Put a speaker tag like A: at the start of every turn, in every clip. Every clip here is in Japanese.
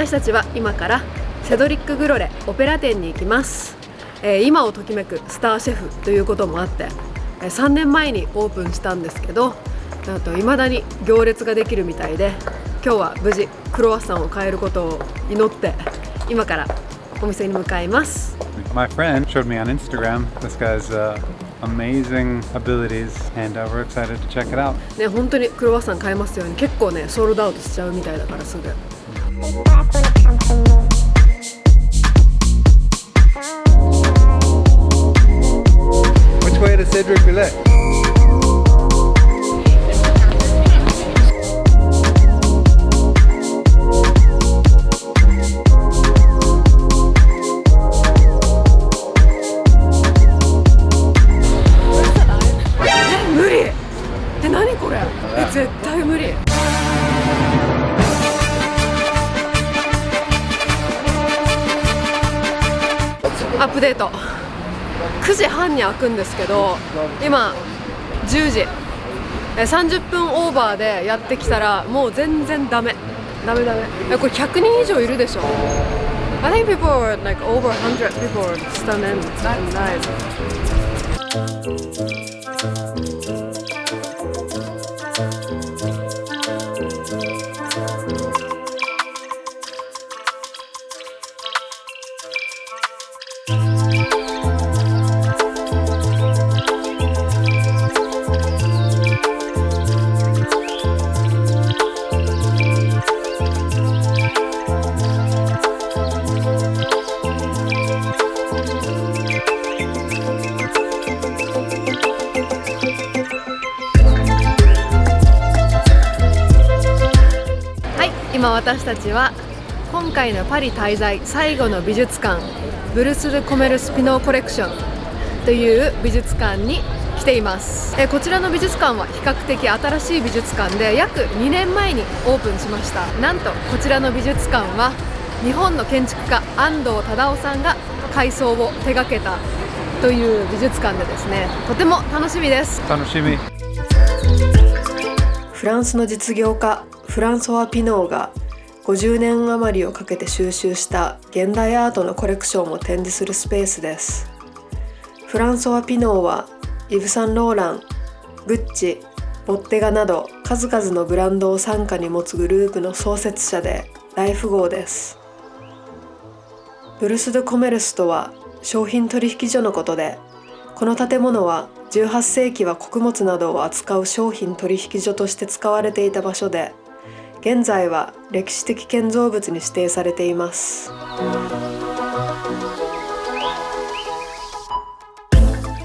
A: 私たちは今からセドリック・グロレオペラ店に行きます。今をときめくスターシェフということもあって3年前にオープンしたんですけど、未だに行列ができるみたいで、今日は無事クロワッサンを買えることを祈って今からお店に向かいます。
B: My friend showed me on Instagram this guy's amazing abilities and we're excited to check it out.
A: ね、本当にクロワッサン買えますように。結構ねソールドアウトしちゃうみたいだからすぐ。
B: Which way to Cedric Goulet?
A: 絶対無理。アップデート。9時半に開くんですけど、今10時。30分オーバーでやってきたらもう全然ダメ。これ100人以上いるでしょ。I think people are like over 100 people stand in live.今私たちは今回のパリ滞在最後の美術館、ブルス・ドゥ・コメルス・ピノーコレクションという美術館に来ています。こちらの美術館は比較的新しい美術館で約2年前にオープンしました。なんとこちらの美術館は日本の建築家安藤忠雄さんが改装を手掛けたという美術館でですね、とても楽しみです。
B: 楽しみ。
A: フランスの実業家フランソワ・ピノーが50年余りをかけて収集した現代アートのコレクションを展示するスペースです。フランソワ・ピノーはイヴ・サンローラン、グッチ、ボッテガなど数々のブランドを傘下に持つグループの創設者で大富豪です。ブルス・ドゥ・コメルスとは商品取引所のことで、この建物は18世紀は穀物などを扱う商品取引所として使われていた場所で、現在は歴史的建造物に指定されています。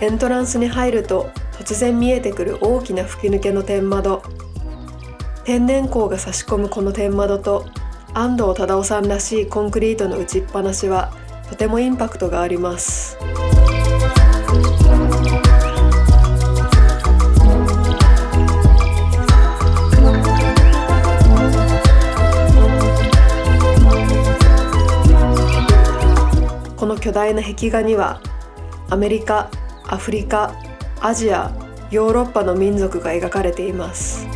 A: エントランスに入ると突然見えてくる大きな吹き抜けの天窓。天然光が差し込むこの天窓と安藤忠雄さんらしいコンクリートの打ちっぱなしはとてもインパクトがあります。この巨大な壁画にはアメリカ、アフリカ、アジア、ヨーロッパの民族が描かれています。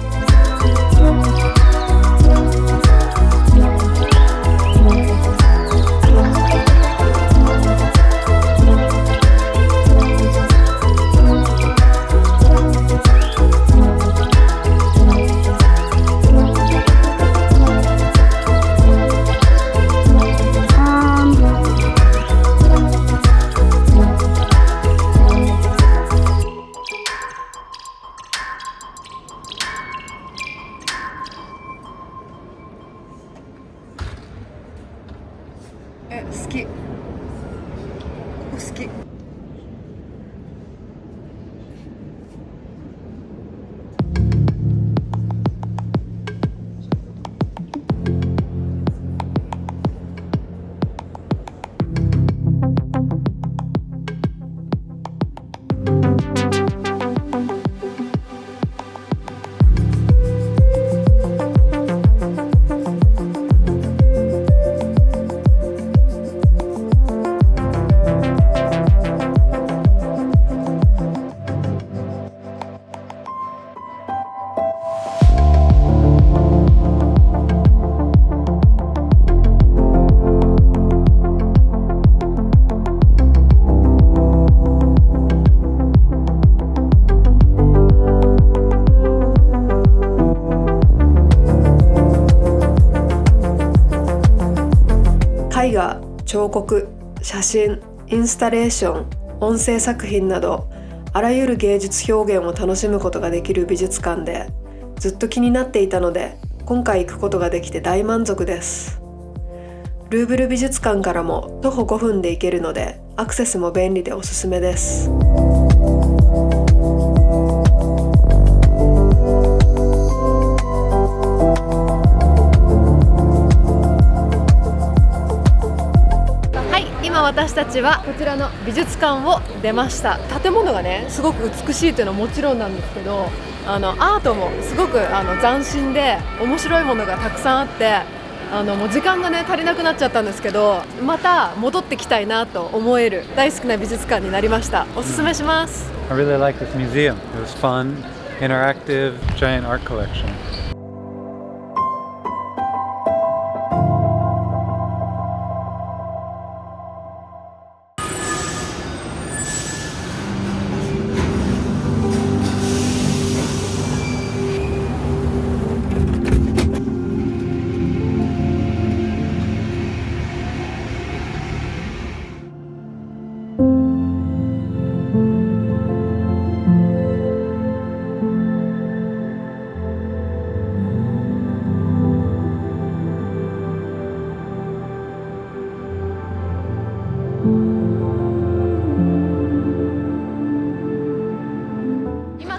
A: 彫刻、写真、インスタレーション、音声作品などあらゆる芸術表現を楽しむことができる美術館で、ずっと気になっていたので今回行くことができて大満足です。ルーブル美術館からも徒歩5分で行けるのでアクセスも便利でおすすめです。今私たちはこちらの美術館を出ました。建物がねすごく美しいというのはもちろんなんですけど、アートもすごく斬新で面白いものがたくさんあって、もう時間がね足りなくなっちゃったんですけど、また戻ってきたいなと思える大好きな美術館になりました。おすすめします。
B: I really like this museum. It was fun, interactive, giant art collection.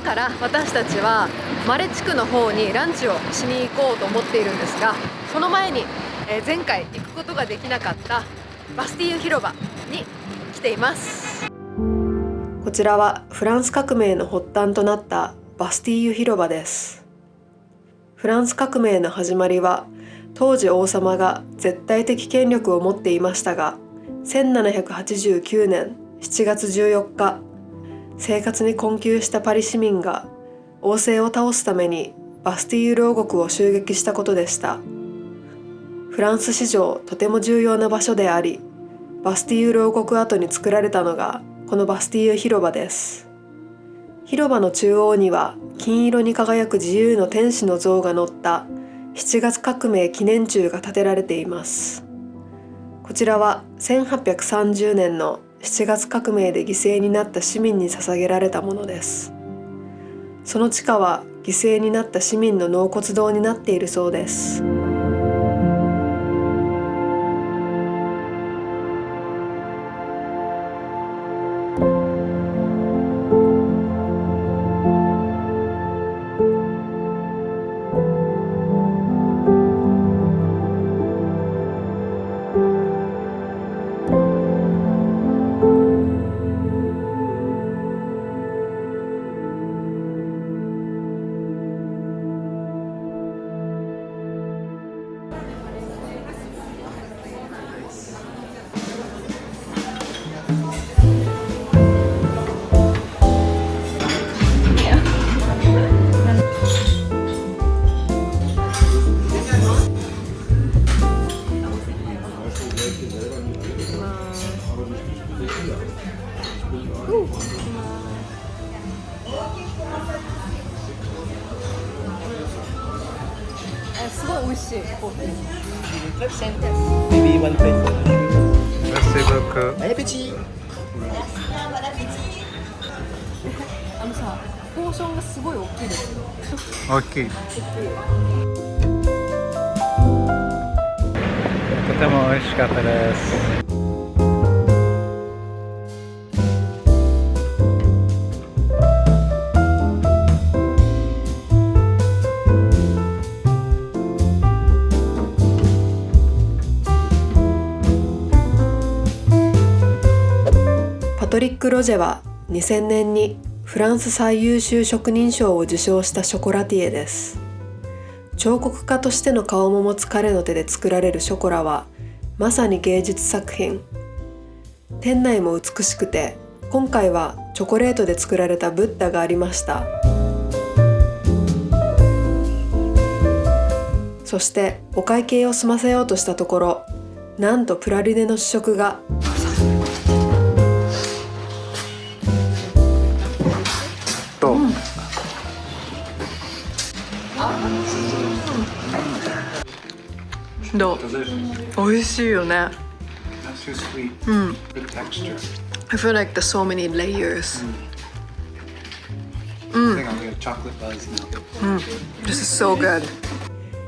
A: から私たちはマレ地区の方にランチをしに行こうと思っているんですが、その前に前回行くことができなかったバスティーユ広場に来ています。こちらはフランス革命の発端となったバスティーユ広場です。フランス革命の始まりは当時王様が絶対的権力を持っていましたが、1789年7月14日生活に困窮したパリ市民が王政を倒すためにバスティーユ牢獄を襲撃したことでした。フランス史上とても重要な場所であり、バスティーユ牢獄跡に作られたのがこのバスティーユ広場です。広場の中央には金色に輝く自由の天使の像が載った7月革命記念柱が建てられています。こちらは1830年の7月革命で犠牲になった市民に捧げられたものです。その地下は犠牲になった市民の納骨堂になっているそうです。すごい美味しいコーヒー。
B: Merci beaucoup.
A: さ、ポーションがすごい大きいですよ。
B: 大きい。とても美味しかったです。パトリック・ロジェは2000年にフランス最優秀職人賞を受賞したショコラティエです。彫刻家としての顔も持つ彼の手で作られるショコラはまさに芸術作品。店内も美しくて、今回はチョコレートで作られたブッダがありました。そしてお会計を済ませようとしたところ、なんとプラリネの試食が。どう？美味しいよね。
C: too sweet. Good texture.
A: I feel like there's so many layers.
C: I think I'll get a chocolate buzz now.
A: This is so good.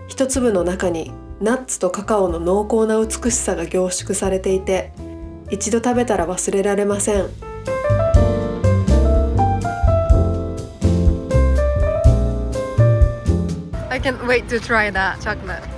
B: 一粒の中にナッツとカカオの濃厚な美しさが凝縮されていて、一度食べたら忘れられません。
A: I can't wait to try that chocolate.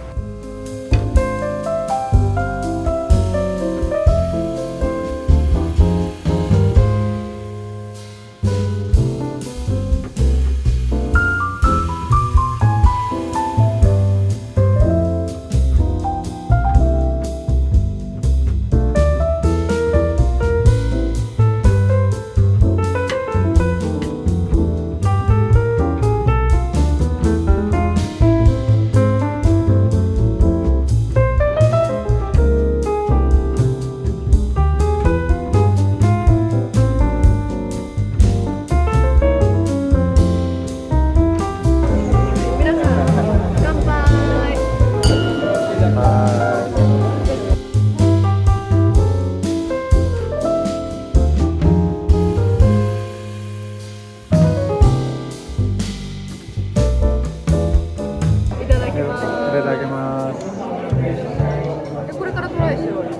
A: これからトライしようよ。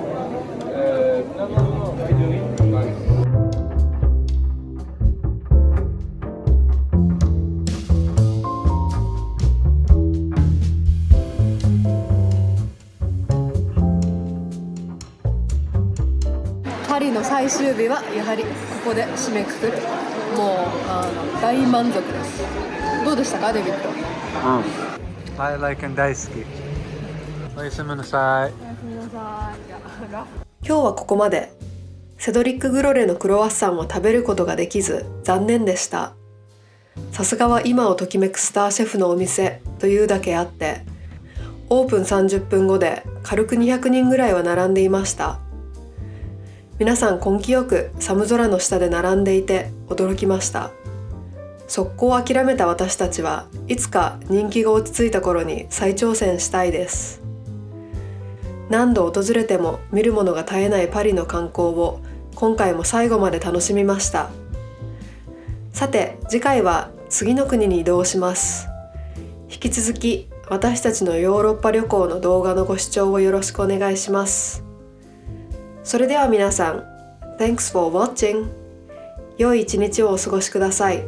A: パリの最終日はやはりここで締めくくる。もう大満足です。どうでしたか、デビッド
C: I like and 大好き。おやすみなさい。
B: 今日はここまで。セドリック・グロレのクロワッサンを食べることができず残念でした。さすがは今をときめくスターシェフのお店というだけあって、オープン30分後で軽く200人ぐらいは並んでいました。皆さん根気よく寒空の下で並んでいて驚きました。速攻を諦めた私たちはいつか人気が落ち着いた頃に再挑戦したいです。何度訪れても見るものが絶えないパリの観光を今回も最後まで楽しみました。さて次回は次の国に移動します。引き続き私たちのヨーロッパ旅行の動画のご視聴をよろしくお願いします。それでは皆さん、Thanks for watching。良い一日をお過ごしください。